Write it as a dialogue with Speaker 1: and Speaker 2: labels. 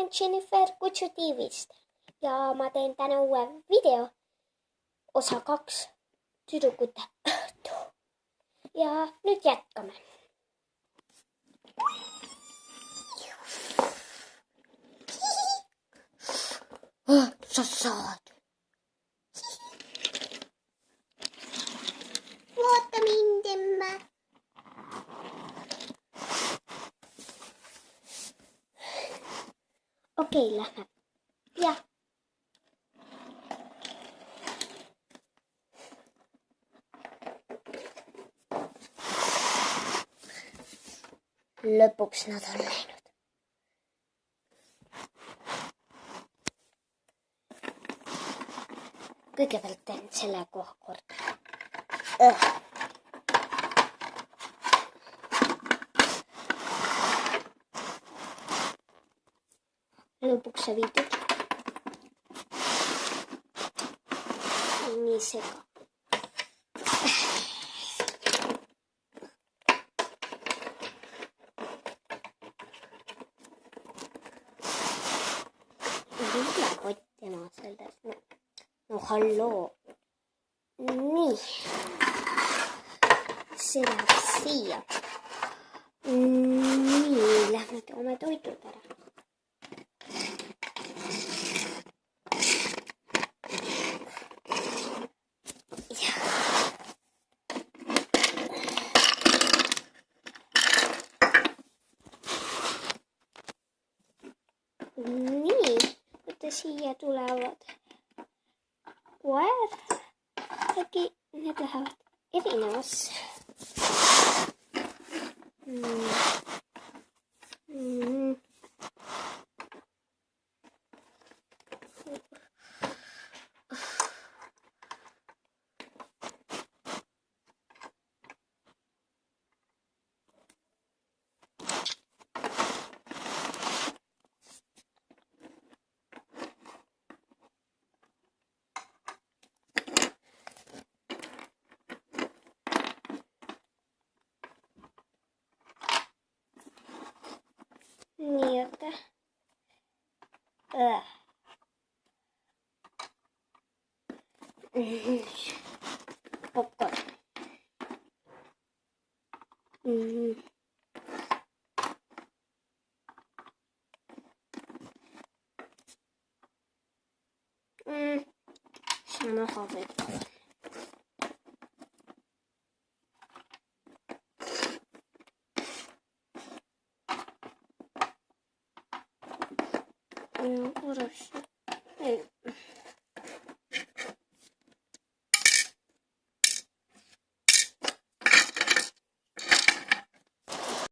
Speaker 1: olen Jennifer Kutsu tiivist ja ma teen täna uue video, osa 2, tüdrukute õhtu. Ja nüüd jätkame. Sa saad. Vaata mind, emme. Okei, lähme. Jah. Lõpuks nad on läinud. Kõigepealt teen selle koha korda. Lõpuks see viidud. Nii sega. Viilapott tema sellest. No halloo. Nii. See läheb siia. Nii, lähme toome toitud ära. Nii, võtta siia tulevad koer. Äkki need lähevad erinevasse. Nii, oota. Popcorn. Sama haavekala. Korras.